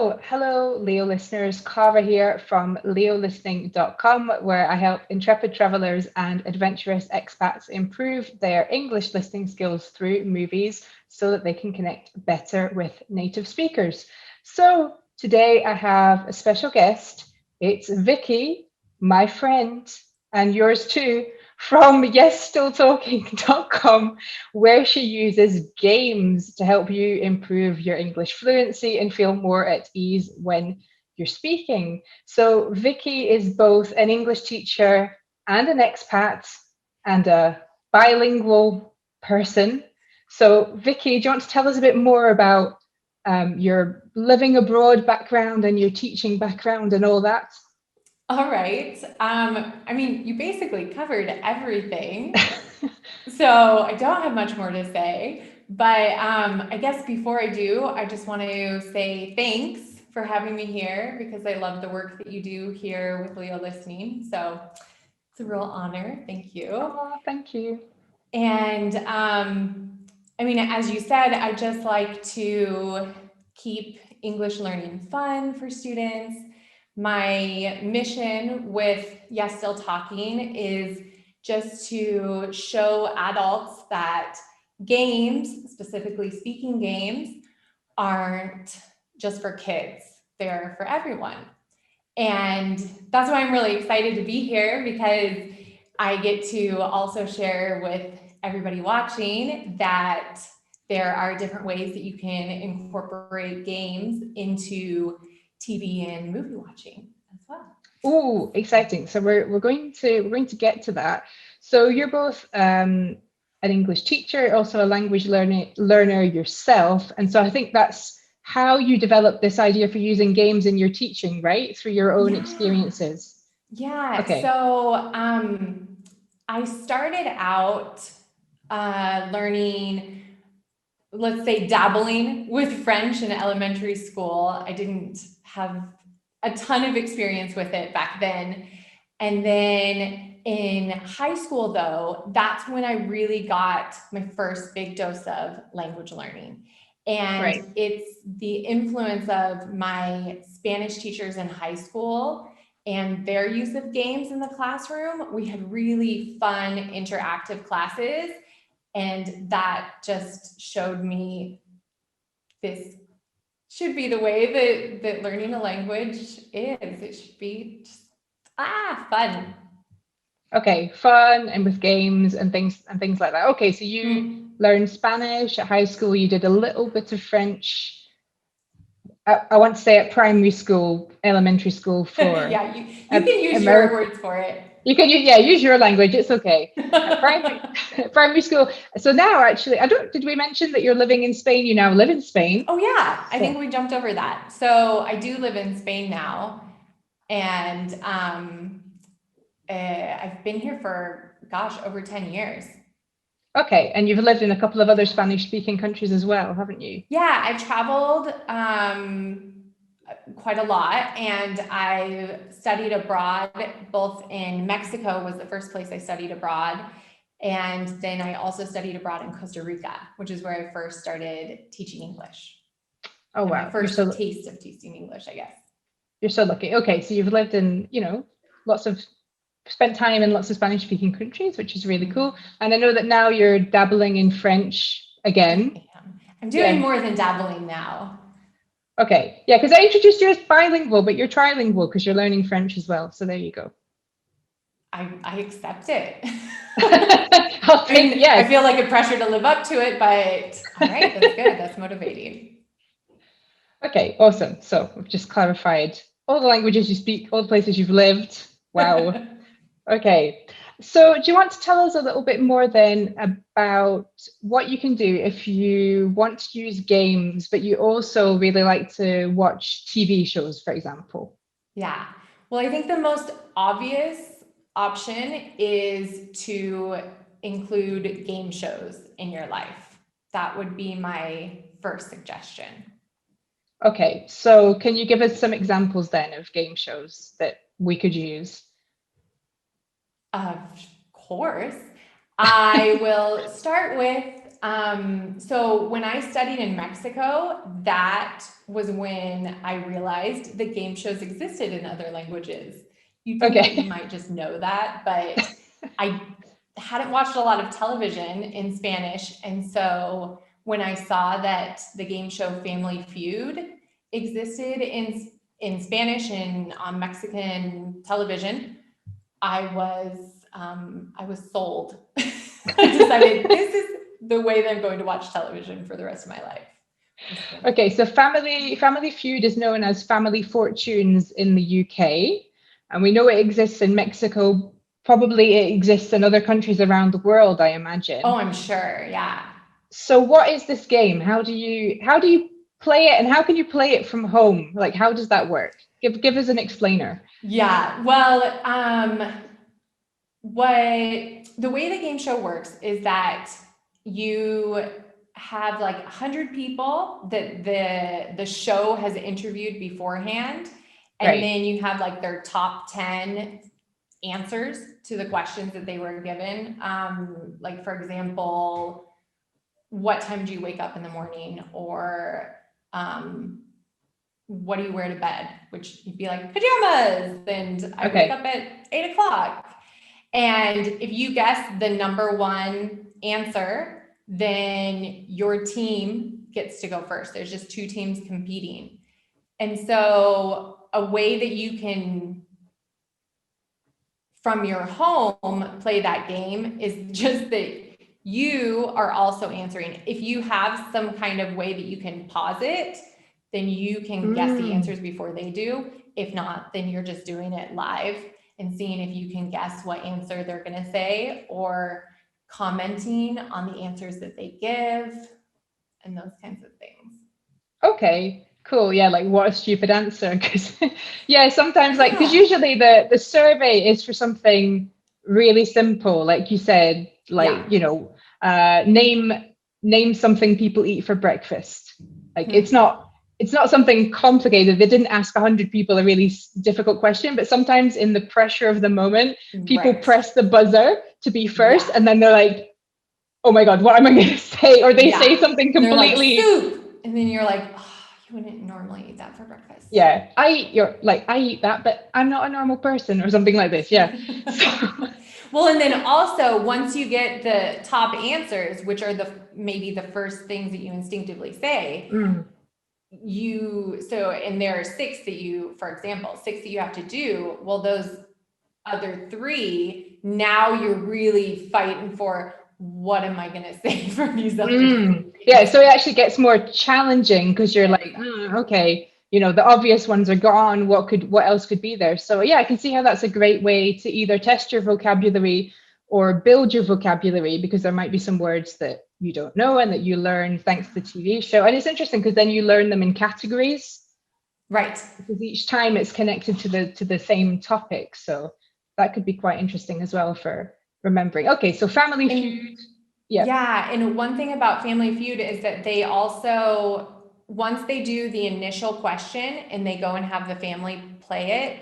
So, hello, Leo listeners. Cara here from leolistening.com, where I help intrepid travelers and adventurous expats improve their English listening skills through movies so that they can connect better with native speakers. So, today I have a special guest. It's Vicky, my friend, and yours too, from yesstilltalking.com, where she uses games to help you improve your English fluency and feel more at ease when you're speaking. So, Vicky is both an English teacher and an expat and a bilingual person. So, Vicky, do you want to tell us a bit more about your living abroad background and your teaching background and all that? All right. You basically covered everything. So I don't have much more to say. But I guess before I do, I just want to say thanks for having me here because I love the work that you do here with Leo Listening. So it's a real honor. Thank you. Oh, thank you. And as you said, I just like to keep English learning fun for students. My mission with Yes Still Talking is just to show adults that games, specifically speaking games, aren't just for kids, they're for everyone. And that's why I'm really excited to be here because I get to also share with everybody watching that there are different ways that you can incorporate games into TV and movie watching as well. Oh, exciting! So we're going to get to that. So you're both an English teacher, also a language learner yourself, and so I think that's how you developed this idea for using games in your teaching, right? Through your own Yeah. experiences. Yeah. Okay. I started out learning, let's say, dabbling with French in elementary school. I didn't have a ton of experience with it back then. And then in high school, though, that's when I really got my first big dose of language learning. Right. And it's the influence of my Spanish teachers in high school and their use of games in the classroom. We had really fun interactive classes, and that just showed me this should be the way that learning a language is. It should be just fun. Okay, fun and with games and things like that. Okay, so you Hmm. learned Spanish at high school. You did a little bit of French. I want to say at primary school, elementary school for Yeah, you can use your America. words for it. You can use your language. It's okay. At primary primary school. So now actually, I don't. Did we mention that you're living in Spain? You now live in Spain. Oh yeah, I So think we jumped over that. So I do live in Spain now, and I've been here for gosh over 10 years. okay, and you've lived in a couple of other Spanish-speaking countries as well, haven't you? Yeah, I've traveled quite a lot, and I studied abroad. Both in Mexico was the first place I studied abroad, and then I also studied abroad in Costa Rica, which is where I first started teaching English, Oh and my wow, you're first so taste of teaching English, I guess. you're so lucky. Okay, so you've lived in lots of spent time in lots of Spanish-speaking countries, which is really cool. Mhm. And I know that now you're dabbling in French I again. am. I'm doing Yeah. more than dabbling now. Okay. Yeah, because I introduced you as bilingual, but you're trilingual because you're learning French as well. So there you go. I accept it. I'll take I yes. feel like a pressure to live up to it, but all right, that's good. That's motivating. Okay, awesome. So we've just clarified all the languages you speak, all the places you've lived. Wow. Okay. So do you want to tell us a little bit more then about what you can do if you want to use games, but you also really like to watch TV shows, for example? Yeah. Well, I think the most obvious option is to include game shows in your life. That would be my first suggestion. Okay, so can you give us some examples then of game shows that we could use? Of course. I will start with So when I studied in Mexico, that was when I realized that game shows existed in other languages. You'd think that you Okay. might just know that, but I hadn't watched a lot of television in Spanish. And so when I saw that the game show Family Feud existed in Spanish and on Mexican television, I was sold. I decided this is the way that I'm going to watch television for the rest of my life. Okay, so Family Feud is known as Family Fortunes in the UK, and we know it exists in Mexico. Probably it exists in other countries around the world, I imagine. Oh, I'm sure. Yeah. So what is this game? How do you play it, and how can you play it from home? Like, how does that work? Give us an explainer. Yeah. Well, what the way the game show works is that you have like 100 people that the show has interviewed beforehand, and Right. then you have like their top 10 answers to the questions that they were given. Like for example, what time do you wake up in the morning, or what do you wear to bed? Which you'd be like pajamas, and I wake Okay. up at 8 o'clock. And if you guess the number one answer, then your team gets to go first. There's just two teams competing. And so a way that you can, from your home, play that game is just that you are also answering. If you have some kind of way that you can pause it, then you can guess the answers before they do. If not, then you're just doing it live and seeing if you can guess what answer they're going to say, or commenting on the answers that they give, and those kinds of things. Okay, cool. Yeah, like what a stupid answer. Because yeah, sometimes like because Yeah. usually the survey is for something really simple, like you said, Yeah. like name something people eat for breakfast. Like it's not something complicated. They didn't ask 100 people a really difficult question, but sometimes in the pressure of the moment, people Right. press the buzzer to be first, Yeah. and then they're like, "Oh my God, what am I going to say?" Or they say Yeah. something They're like completely. soup. And then you're like, oh, you wouldn't normally eat that for breakfast. Yeah, I eat that, but I'm not a normal person or something like this. Yeah. So, Well, and then also once you get the top answers, which are the maybe the first things that you instinctively say, mm, and there are six that you, for example, six that you have to do. Well, those other three, now you're really fighting for what am I going to say for these other three yeah, things. so it actually gets more challenging because you're like, okay, the obvious ones are gone. What else could be there? So yeah, I can see how that's a great way to either test your vocabulary or build your vocabulary, because there might be some words that you don't know and that you learn thanks to the TV show. And it's interesting because then you learn them in categories, Right. because each time it's connected to the same topic. So that could be quite interesting as well for remembering. Okay, so Family Feud. And Yeah, yeah, and one thing about Family Feud is that they also, once they do the initial question and they go and have the family play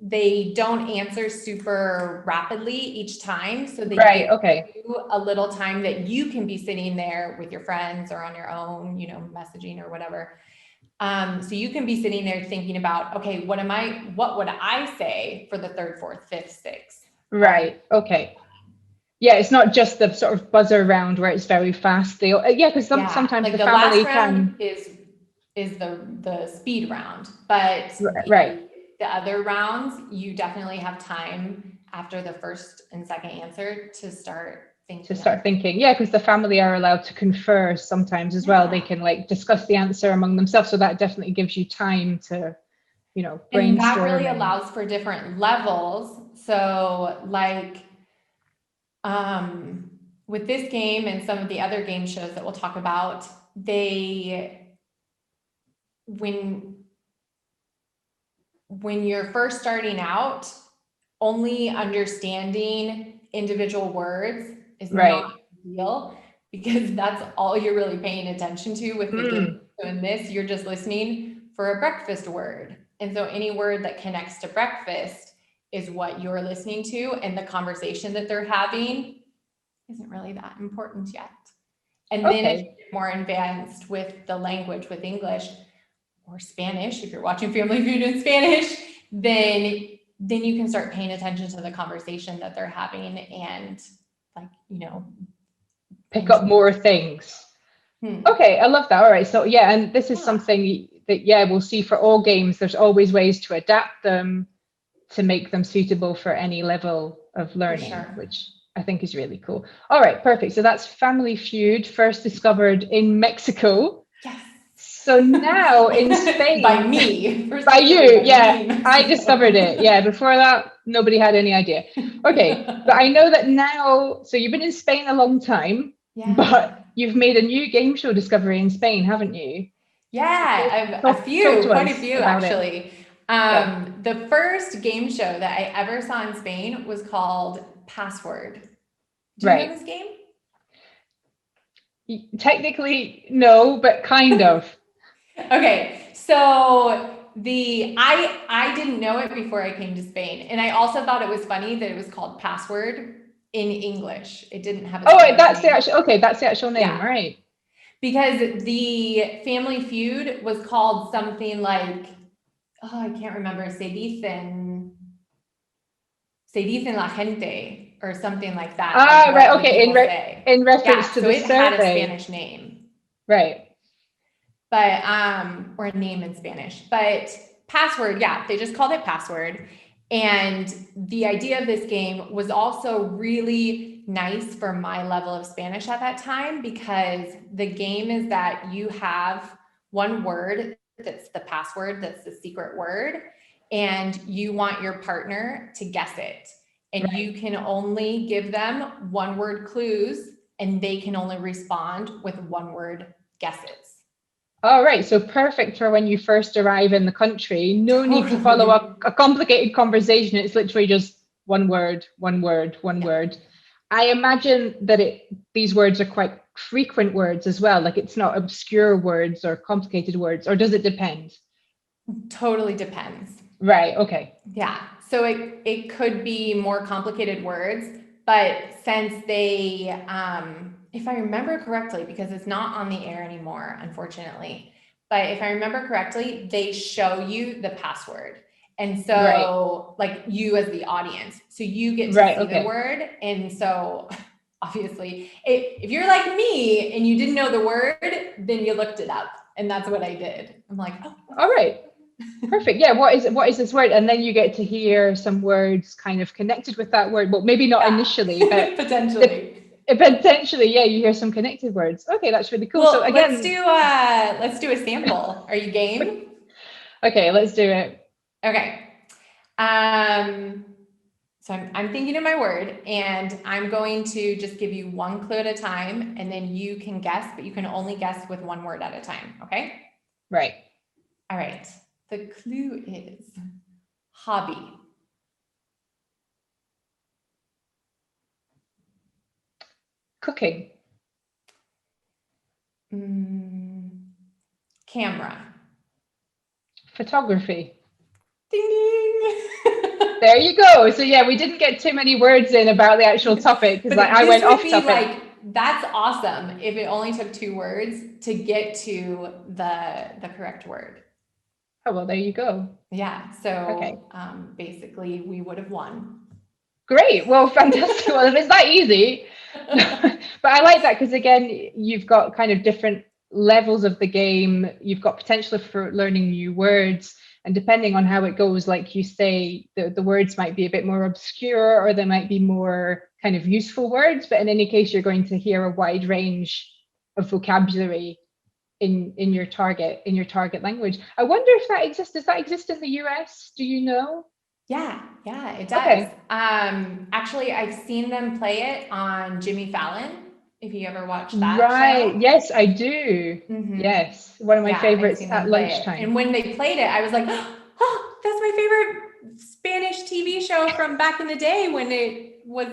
they don't answer super rapidly each time. So they right. give Okay. you a little time that you can be sitting there with your friends or on your own, messaging or whatever. So you can be sitting there thinking about, okay, what would I say for the third, fourth, fifth, sixth? Right. Okay. Yeah, it's not just the sort of buzzer round where it's very fast. Yeah, because Yeah, sometimes like the the last family round can. is the speed round, but Right. the other rounds, you definitely have time after the first and second answer to start To thinking of. start thinking, yeah, because the family are allowed to confer sometimes as well. They Yeah. can like discuss the answer among themselves, so that definitely gives you time to And that brainstorm really and. allows for different levels. So like with this game and some of the other game shows that we'll talk about, when when you're first starting out, only understanding individual words is not Right. ideal, because that's all you're really paying attention to with the game. So in this, you're just listening for a breakfast word. And so any word that connects to breakfast is what you're listening to, and the conversation that they're having isn't really that important yet. And then if you Okay. get more advanced with the language, with English or Spanish, if you're watching Family Feud in Spanish, then you can start paying attention to the conversation that they're having and like, Pick up more things. Okay, I love that. All right. So yeah, and this is something that, yeah, we'll see for all games. There's always ways to adapt them to make them suitable for any level of learning, which I think is really cool. All right, perfect. So that's Family Feud, first discovered in Mexico. Yes. So now in Spain. By me. By you, yeah. I discovered it. Yeah, before that, nobody had any idea. Okay, but I know that now, so you've been in Spain a long time, but you've made a new game show discovery in Spain, haven't you? Yeah, quite a few actually. The first game show that I ever saw in Spain was called Password. Do you know this game? Technically, no, but kind of. Okay, so I didn't know it before I came to Spain, and I also thought it was funny that it was called Password in English. It didn't have a that's name. That's the actual name, right? Because the Family Feud was called something like, I can't remember, se dicen la gente or something like that. Right, okay, in reference to the survey. Had a Spanish name. Right. But, or a name in Spanish, but Password, they just called it Password. And the idea of this game was also really nice for my level of Spanish at that time, because the game is that you have one word that's the password, that's the secret word, and you want your partner to guess it. And you can only give them one word clues, and they can only respond with one word guesses. All right, so perfect for when you first arrive in the country. No need to follow up a complicated conversation. It's literally just one word, one word, one word. I imagine that these words are quite frequent words as well. Like, it's not obscure words or complicated words, or does it depend? Totally depends. Right, okay. Yeah, so it could be more complicated words, but since they, if I remember correctly, because it's not on the air anymore, unfortunately, but if I remember correctly, they show you the password. And so like you as the audience, so you get to see the word. And so obviously if you're like me and you didn't know the word, then you looked it up, and that's what I did. I'm like, all right. Perfect. Yeah. What is this word? And then you get to hear some words kind of connected with that word. Well, maybe not initially, but potentially, yeah, you hear some connected words. Okay, that's really cool. Well, so again, let's do a sample. Are you game? Okay, let's do it. Okay. So I'm thinking of my word, and I'm going to just give you one clue at a time, and then you can guess, but you can only guess with one word at a time. Okay. Right. All right. The clue is hobby. Cooking. Camera. Photography. Ding ding. There you go. So yeah, we didn't get too many words in about the actual topic, because I went off topic. That's awesome if it only took 2 words to get to the correct word. Oh, well, there you go. Yeah. So basically we would have won. Great. Well, fantastic. Well, if it's that easy. But I like that, because again, you've got kind of different levels of the game. You've got potential for learning new words. And depending on how it goes, like you say, the words might be a bit more obscure, or they might be more kind of useful words. But in any case, you're going to hear a wide range of vocabulary in your target language. I wonder if that exists. Does that exist in the US? Do you know? Yeah, it does. Okay. Actually, I've seen them play it on Jimmy Fallon. If you ever watched that show. Yes, I do. Yes, one of my favorites at lunchtime. And when they played it, I was like, oh, that's my favorite Spanish TV show from back in the day when it was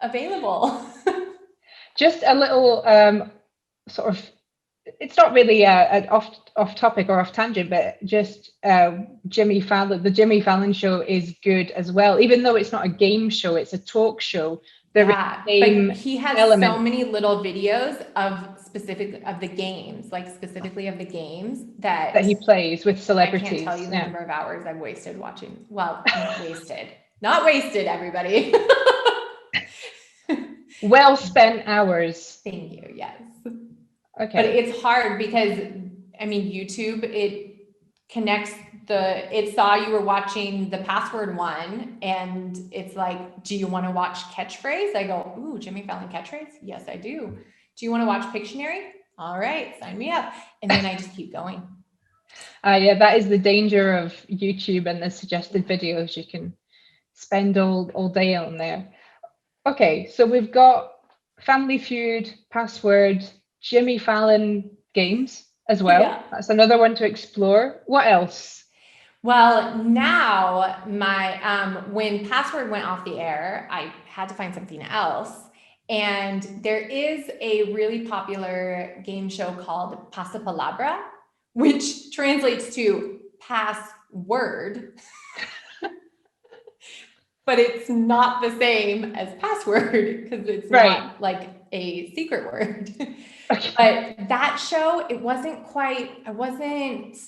available. Just a little sort of, it's not really an off topic or off tangent, but just Jimmy Fallon. The Jimmy Fallon show is good as well, even though it's not a game show, it's a talk show. They're in Yeah, the but same he has so element many little videos of the games, like specifically of the games that that he plays with I can't tell celebrities. you the Yeah. number of hours I've wasted watching. Well, not wasted, not wasted, everybody. Well spent hours. Thank you. Yes. But Okay. it's hard because, I mean, YouTube, it connects it saw you were watching the password one, and it's like, do you want to watch catchphrase? I go, ooh, Jimmy Fallon catchphrase? Yes, I do. Do you want to watch Pictionary? All right, sign me up. And then I just keep going. Yeah, that is the danger of YouTube and the suggested videos. You can spend all day on there. Okay, so we've got Family Feud, Password, Jimmy Fallon games as well. Yeah. That's another one to explore. What else? Well, now when Password went off the air, I had to find something else. And there is a really popular game show called Pasapalabra, which translates to password, but it's not the same as password because it's Right. not like a secret word. Okay. But that show, I wasn't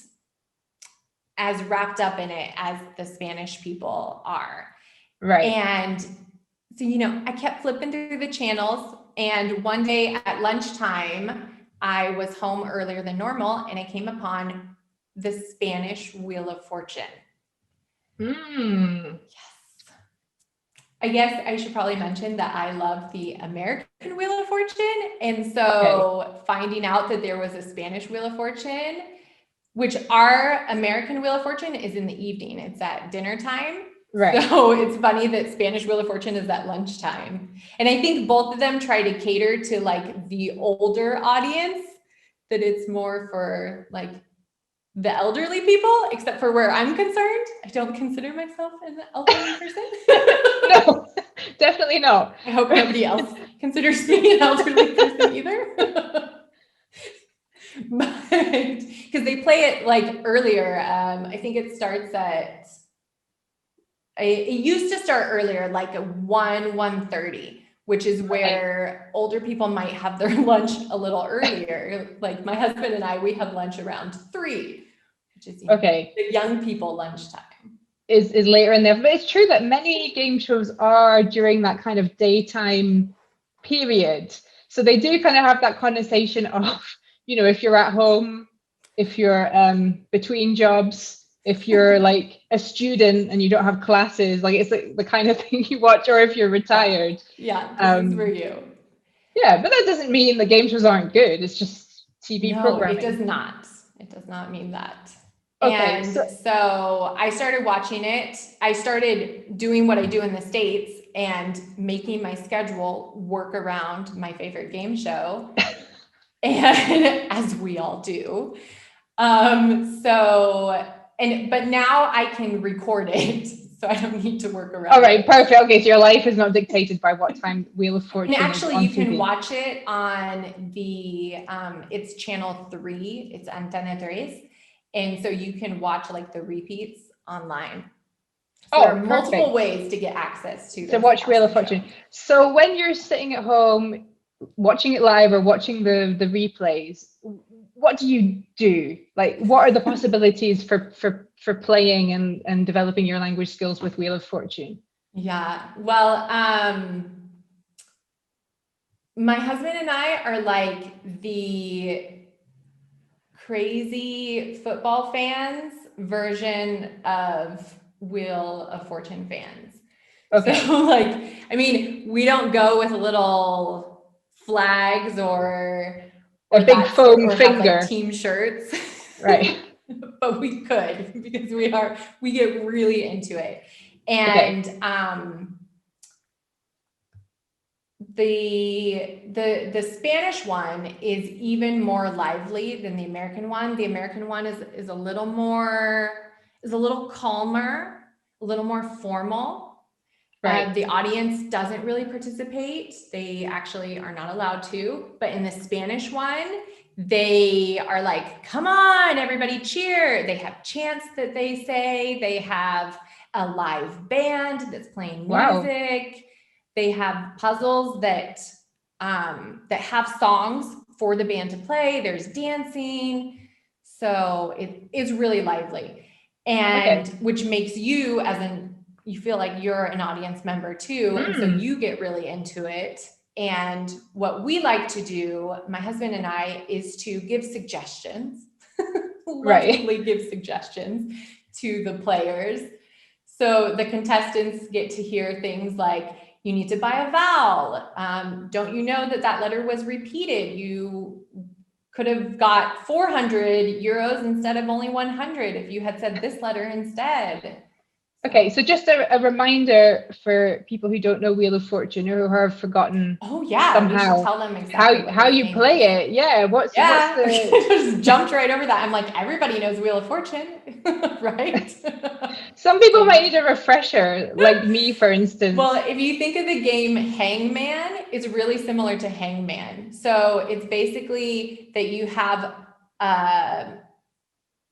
as wrapped up in it as the Spanish people are. Right. And so, I kept flipping through the channels, and one day at lunchtime, I was home earlier than normal, and I came upon the Spanish Wheel of Fortune. Mm. Yes. I guess I should probably mention that I love the American Wheel of Fortune. And so finding out that there was a Spanish Wheel of Fortune, which our American Wheel of Fortune is in the evening. It's at dinner time. Right. So it's funny that Spanish Wheel of Fortune is at lunchtime. And I think both of them try to cater to like the older audience, that it's more for like the elderly people, except for where I'm concerned. I don't consider myself an elderly person. No, definitely not. I hope nobody else considers me an elderly person either. But because they play it like earlier, I think it starts at, it used to start earlier, like at 1:30, which is where older people might have their lunch a little earlier. Like my husband and I, we have lunch around 3, which is Okay. the young people lunchtime. Is later in there. But it's true that many game shows are during that kind of daytime period. So they do kind of have that connotation of, if you're at home, if you're between jobs, if you're like a student and you don't have classes, like it's the kind of thing you watch, or if you're retired. Yeah, this is for you. Yeah, but that doesn't mean the game shows aren't good. It's just TV programming. No, it does not. It does not mean that. Okay, And so I started watching it. I started doing what I do in the States and making my schedule work around my favorite game show. And as we all do. But now I can record it, so I don't need to work around. All right, perfect. Okay, so your life is not dictated by what time Wheel of Fortune and actually, is on you can TV. watch it on it's channel 3. It's Antena 3. And so you can watch like the repeats online. So there are multiple ways to get access to watch Wheel of Fortune. So when you're sitting at home watching it live or watching the replays, what do you do? Like, what are the possibilities for playing and developing your language skills with Wheel of Fortune? Yeah, well, my husband and I are like the crazy football fans version of Wheel of Fortune fans. Okay. So like, I mean, we don't go with little flags or a big foam finger, like team shirts. Right. But we could, because we get really into it. And the Spanish one is even more lively than the American one. The American one is a little calmer, a little more formal. Right. The audience doesn't really participate. They actually are not allowed to. But in the Spanish one, they are like, come on, everybody cheer. They have chants that they say. They have a live band that's playing music. They have puzzles that have songs for the band to play. There's dancing. So it is really lively. And which makes you you feel like you're an audience member too. And so you get really into it. And what we like to do, my husband and I, is to give suggestions, lovingly give suggestions to the players. So the contestants get to hear things like, you need to buy a vowel. Don't you know that letter was repeated? You could have got 400 euros instead of only 100 if you had said this letter instead. Okay, so just a reminder for people who don't know Wheel of Fortune or who have forgotten. Oh yeah, somehow, we should tell them exactly how you play it. Yeah, what's the... just jumped right over that. I'm like, everybody knows Wheel of Fortune, right? Some people might need a refresher, like me, for instance. Well, if you think of the game Hangman, it's really similar to Hangman. So it's basically that you have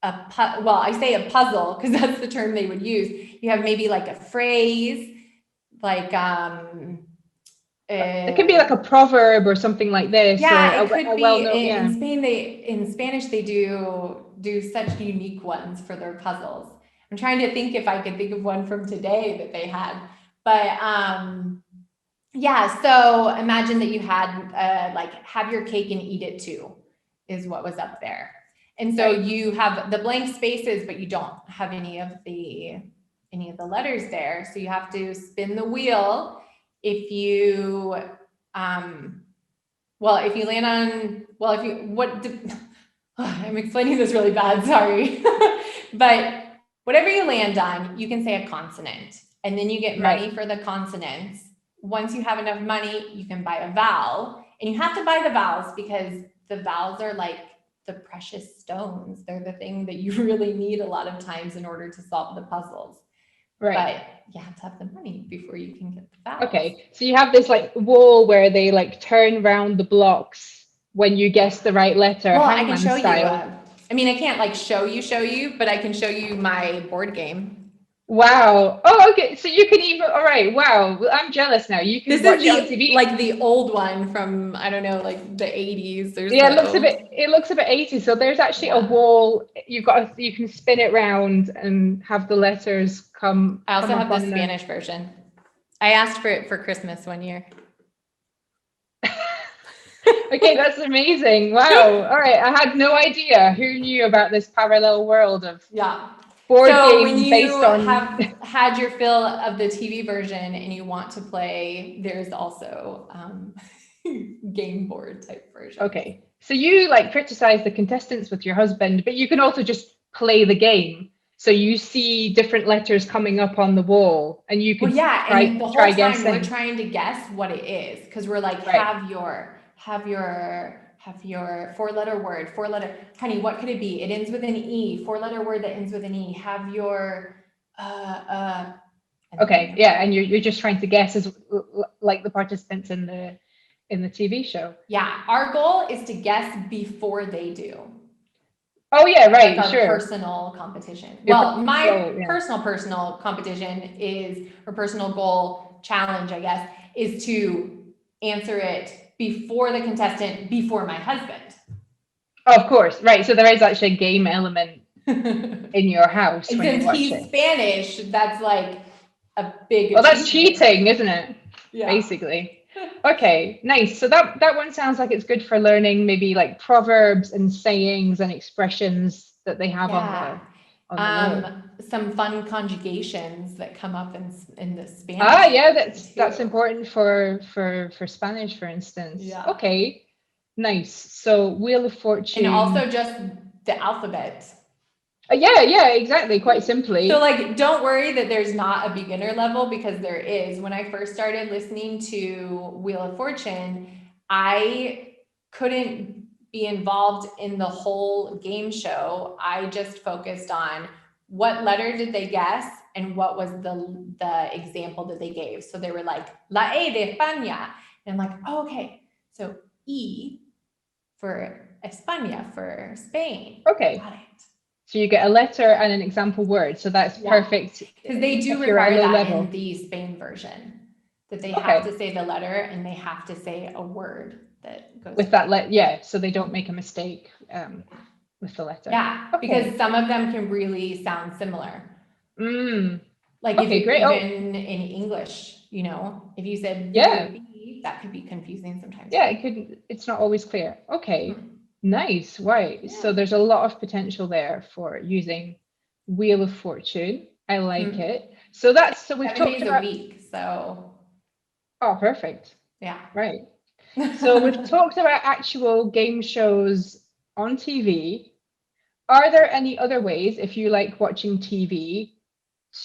I say a puzzle because that's the term they would use. You have maybe like a phrase, like it could be like a proverb or something like this. Yeah, it could be. Yeah. In Spanish they do such unique ones for their puzzles. I'm trying to think if I could think of one from today that they had, but yeah. So imagine that you had like have your cake and eat it too, is what was up there. And so you have the blank spaces, but you don't have any of the letters there. So you have to spin the wheel. If you I'm explaining this really bad, sorry. But whatever you land on, you can say a consonant, and then you get money for the consonants. Once you have enough money, you can buy a vowel, and you have to buy the vowels because the vowels are like the precious stones. They're the thing that you really need a lot of times in order to solve the puzzles. Right. But you have to have the money before you can get the vowels. Okay. So you have this like wall where they like turn round the blocks when you guess the right letter. Well, I can show you. I mean, I can't like show you, but I can show you my board game. Wow. Oh, okay. So you can even, all right. Wow. I'm jealous now. You can watch it on TV. Like the old one from, I don't know, like the 80s. It looks a bit 80s. So there's actually a wall. You can spin it round and have the letters come. I also have the Spanish version. I asked for it for Christmas one year. Okay, that's amazing. Wow. All right. I had no idea. Who knew about this parallel world of board games when you based on... have had your fill of the TV version and you want to play, there's also game board type version. Okay. So you like criticize the contestants with your husband, but you can also just play the game. So you see different letters coming up on the wall and you can and the whole time guessing. We're trying to guess what it is because we're like, have your 4-letter word, honey, what could it be? It ends with an E, 4-letter word that ends with an E. Have your, okay. Yeah. And you're just trying to guess as like the participants in the TV show. Yeah. Our goal is to guess before they do. Oh yeah. Right. Like sure. Personal competition. My personal competition or personal goal challenge, I guess, is to answer it before the contestant, before my husband. Of course, right. So there is actually a game element in your house. And when since he's Spanish, that's like a big. Well, that's cheating, isn't it? Yeah. Basically. Okay, nice. So that one sounds like it's good for learning maybe like proverbs and sayings and expressions that they have on the some fun conjugations that come up in the Spanish. Yeah, that's important for Spanish, for instance. Yeah. Okay, nice. So Wheel of Fortune, and also just the alphabet. Yeah, exactly. Quite simply. So like, don't worry that there's not a beginner level because there is. When I first started listening to Wheel of Fortune, I couldn't be involved in the whole game show. I just focused on what letter did they guess and what was the example that they gave. So they were like, La E de España. And I'm like, oh, okay. So E for España, for Spain. Okay. Got it. So you get a letter and an example word. So that's perfect. Because they do require that in the Spain version. that they have Okay. to say the letter and they have to say a word that goes With with that it. yeah, so they don't make a mistake with the letter. Yeah, because Okay. some of them can really sound similar. Mm. Like if Okay, you great. Oh, even in English, you know, if you said yeah. V, that could be confusing sometimes Yeah, too. it's not always clear. Okay. Hmm. Nice. Right. So Yeah. there's a lot of potential there for using Wheel of Fortune. I like Hmm. it. So we've Seven talked days a about, week. So oh, perfect. yeah. Right. So we've talked about actual game shows on TV. Are there any other ways, if you like watching TV,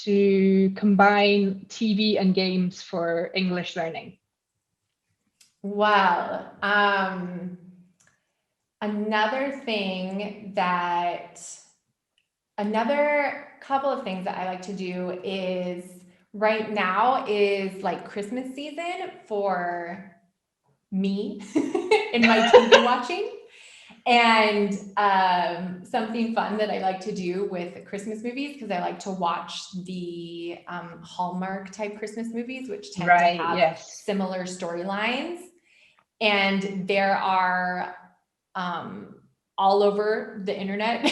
to combine TV and games for English learning? Well, another thing that another couple of things that I like to do is right now is like Christmas season for me and my TV watching. And something fun that I like to do with Christmas movies, because I like to watch the Hallmark type Christmas movies, which tend to Right, have yes. similar storylines. And there are all over the internet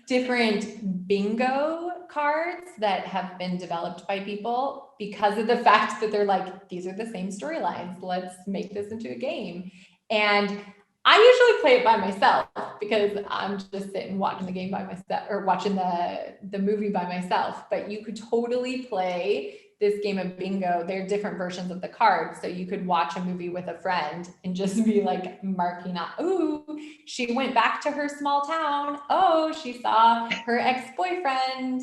different bingo cards that have been developed by people because of the fact that they're like, these are the same storylines. Let's make this into a game. And I usually play it by myself because I'm just sitting watching the game by myself or watching the movie by myself. But you could totally play this game of bingo. There are different versions of the cards. So you could watch a movie with a friend and just be like marking out, ooh, she went back to her small town. Oh, she saw her ex-boyfriend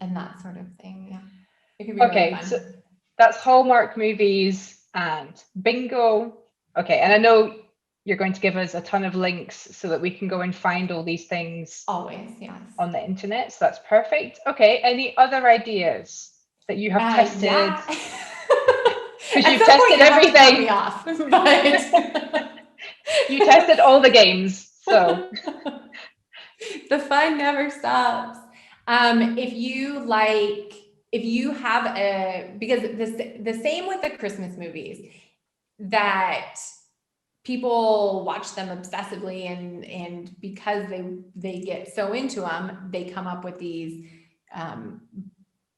and that sort of thing. Yeah. It could be really Okay, so fun. that's Hallmark movies and bingo. Okay, and I know you're going to give us a ton of links so that we can go and find all these things Always, yes. on the internet. So that's perfect. Okay, any other ideas that you have tested? Yeah. Because At you've some point tested you have to cut me everything. off, but You tested all the games. So the fun never stops. If you like, if you have a, because the same with the Christmas movies, that people watch them obsessively and because they get so into them, they come up with these um,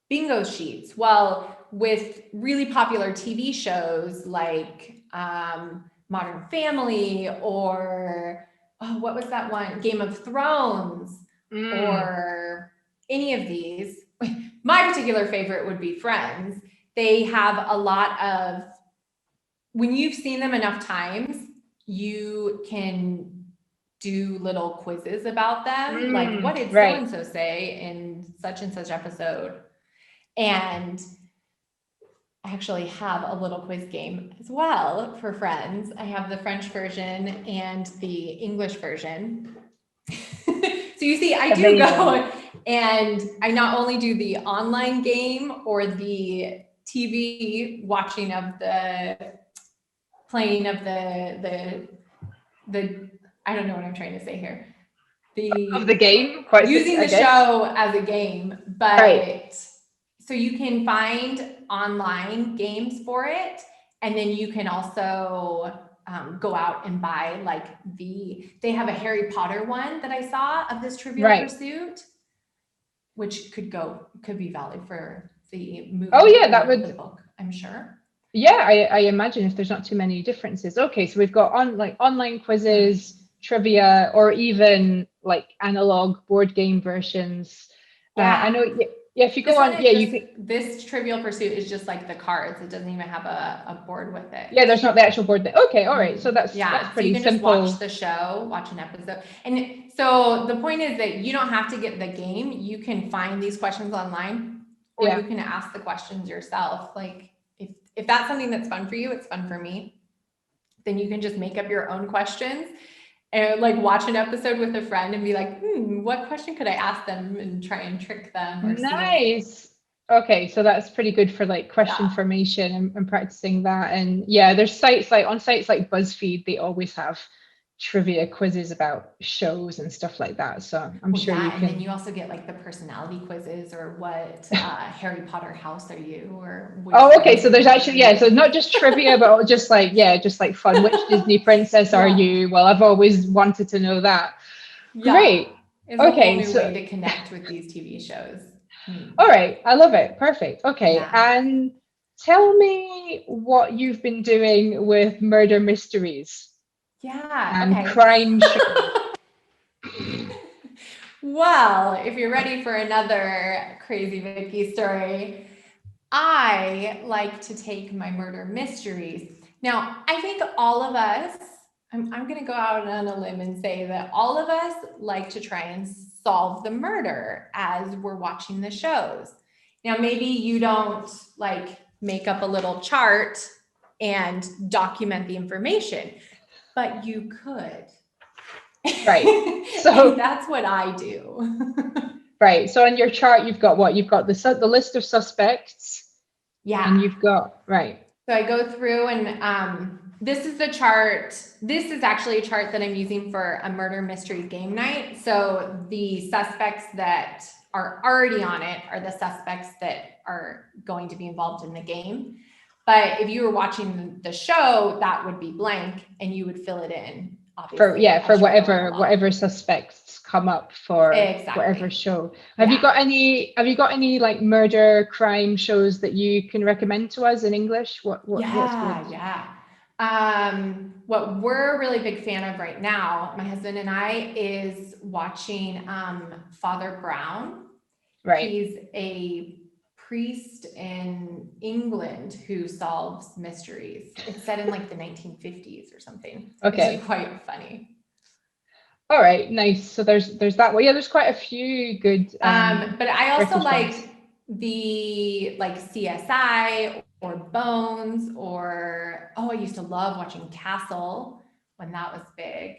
bingo sheets. Well, with really popular TV shows like Modern Family or oh, what was that one? Game of Thrones mm, or any of these. My particular favorite would be Friends. They have a lot of, when you've seen them enough times, you can do little quizzes about them. Like, what did so right. and so say in such and such episode? And I actually have a little quiz game as well for Friends. I have the French version and the English version. So you see, I do Amazing. go and I not only do the online game or the TV watching of the playing of the I don't know what I'm trying to say here. Of the The game, quite using I the guess. show as a game, Right. but so you can find online games for it, and then you can also go out and buy like they have a Harry Potter one that I saw of this Trivial Right. Pursuit, which could be valid for the Oh movie yeah, that or the would book, I'm sure. yeah, I imagine if there's not too many differences. Okay, so we've got online Hmm. quizzes, trivia, or even like analog board game versions. I Yeah. know, yeah, yeah, if you This go one on, is yeah, just you can, this Trivial Pursuit is just like the cards. It doesn't even have a board with yeah, it. there's not the actual board there. Okay, all right, so that's Yeah, so you pretty can just watch simple. the show, watch an episode. And so the point is that you don't have to get the game. You can find these questions online or you Yeah, can ask the questions yourself. Like if that's something that's fun for you, it's fun for me. Then you can just make up your own questions and like watch an episode with a friend and be like, what question could I ask them and try and trick them or see if, nice. Okay, so that's pretty good for like question yeah. formation and practicing that. And yeah, there's sites like BuzzFeed, they always have trivia quizzes about shows and stuff like that. So I'm Well, sure you yeah, and then can. you also get like the personality quizzes, or what Harry Potter house are you, or which Oh, okay. So there's Disney actually, are yeah, so you? not just trivia, but just like, yeah, just like fun. Which Disney princess are Yeah, you? Well, I've always wanted to know that. yeah. Great. It's a whole Okay. new So, way to connect with these TV shows. Hmm. all right. I love it. Perfect. Okay. Yeah. And tell me what you've been doing with murder mysteries Yeah, and okay. crime shows. Well, if you're ready for another crazy Vicky story, I like to take my murder mysteries. Now, I think all of us, I'm going to go out on a limb and say that all of us like to try and solve the murder as we're watching the shows. Now, maybe you don't like make up a little chart and document the information, but you could. Right. And So, that's what I do. right. So on your chart, you've got what? You've got the list of suspects, and Yeah. you've got, right. So I go through and this is the chart. This is actually a chart that I'm using for a murder mystery game night. So the suspects that are already on it are the suspects that are going to be involved in the game. But if you were watching the show, that would be blank and you would fill it in, For, obviously, yeah, for as you're going whatever along. suspects come up for whatever Exactly. show. Yeah. Have you got any like murder crime shows that you can recommend to us in English? What's good? Yeah. What we're a really big fan of right now, my husband and I, is watching Father Brown. Right. He's a priest in England who solves mysteries. It's set in like the 1950s or something. It's just Okay. quite funny. All right, nice. So there's that. Well, yeah, there's quite a few good But I also British ones. like the like CSI or Bones, or I used to love watching Castle when that was big.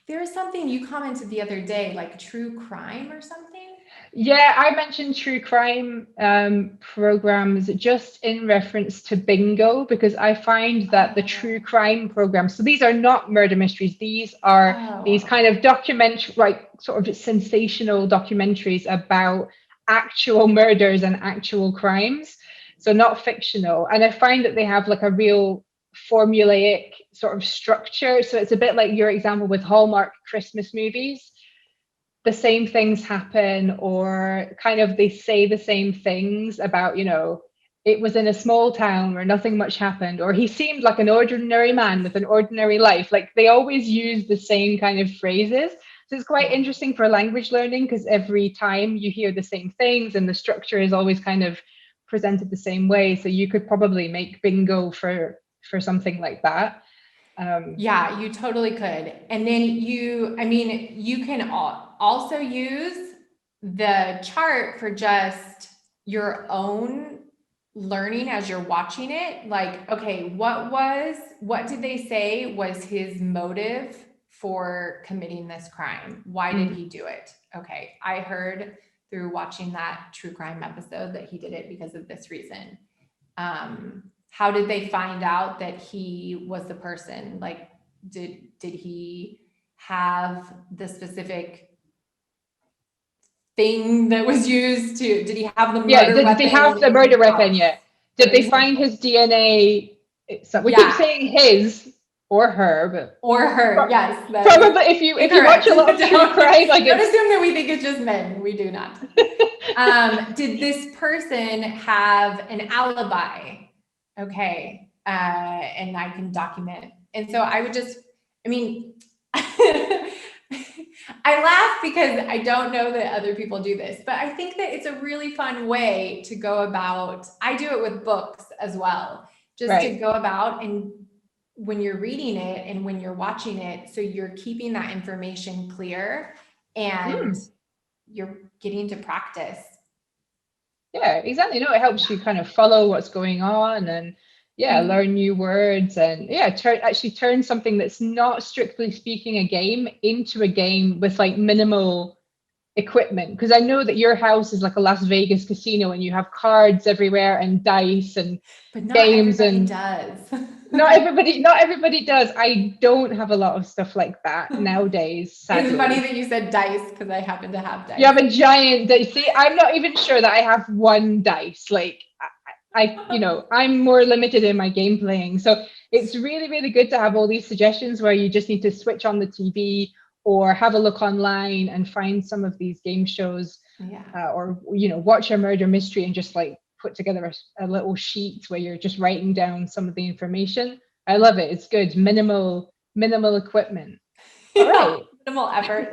There was something you commented the other day, like true crime or something. Yeah, I mentioned true crime programs just in reference to bingo because I find that the true Oh, crime programs, so these are not murder mysteries, these are these oh, kind of documentary, like sort of sensational documentaries about actual murders and actual crimes. So not fictional. And I find that they have like a real formulaic sort of structure. So it's a bit like your example with Hallmark Christmas movies, the same things happen, or kind of they say the same things about, it was in a small town where nothing much happened, or he seemed like an ordinary man with an ordinary life. Like they always use the same kind of phrases. So it's quite yeah. interesting for language learning because every time you hear the same things and the structure is always kind of presented the same way. So you could probably make bingo for something like that. Yeah, you totally could. And then you can also use the chart for just your own learning as you're watching it. Like, okay, what did they say was his motive for committing this crime? Why did mm, he do it? Okay, I heard through watching that true crime episode that he did it because of this reason. How did they find out that he was the person? Like, did he have the specific thing that was used to, did he have the yeah, murder did they weapon have the in his murder weapon house, yet? for Did they find example? his DNA? So we keep Yeah, saying his or her, but or her. Yes, that is probably if you watch incorrect. a lot of true crime, like Don't it's assume that we think it's just men. We do not. Did this person have an alibi? Okay. And I can document. And so I would just, I mean, I laugh because I don't know that other people do this, but I think that it's a really fun way to go about. I do it with books as well, just to right. go about and when you're reading it and when you're watching it, so you're keeping that information clear and Mm, you're getting to practice. yeah, exactly. No, it helps Yeah. you kind of follow what's going on and yeah, And learn new words and yeah, turn something that's not strictly speaking a game into a game with like minimal equipment? Because I know that your house is like a Las Vegas casino and you have cards everywhere and dice and But not games, everybody and does. not everybody does. I don't have a lot of stuff like that nowadays, It's funny sadly. that you said dice because I happen to have You dice. have a giant dice. See, I'm not even sure that I have one dice. Like I'm more limited in my game playing. So it's really, really good to have all these suggestions where you just need to switch on the TV or have a look online and find some of these game shows, Yeah. or watch a murder mystery and just like put together a little sheet where you're just writing down some of the information. I love it. It's good. Minimal equipment. All Yeah, right. minimal effort.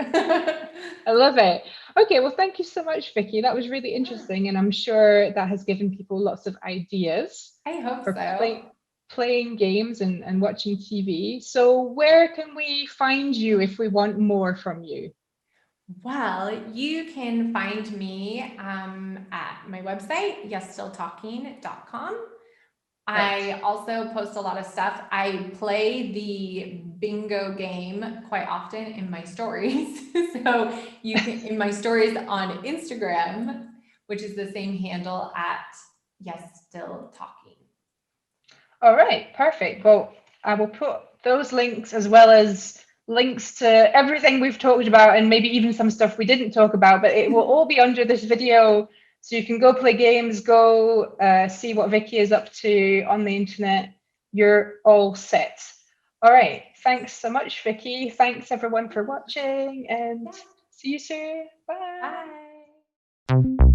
I love it. Okay, well, thank you so much, Vicky. That was really interesting, and I'm sure that has given people lots of ideas I hope for so. playing games and watching TV. So, where can we find you if we want more from you? Well, you can find me at my website, yesstilltalking.com. Right. I also post a lot of stuff. I play the bingo game quite often in my stories. So you can, in my stories on Instagram, which is the same handle at Yes Still Talking. All right, perfect. Well, I will put those links as well as links to everything we've talked about and maybe even some stuff we didn't talk about, but it will all be under this video. So you can go play games, go see what Vicky is up to on the internet. You're all set. All right. Thanks so much, Vicky. Thanks everyone for watching and Yeah. see you soon. Bye. Bye.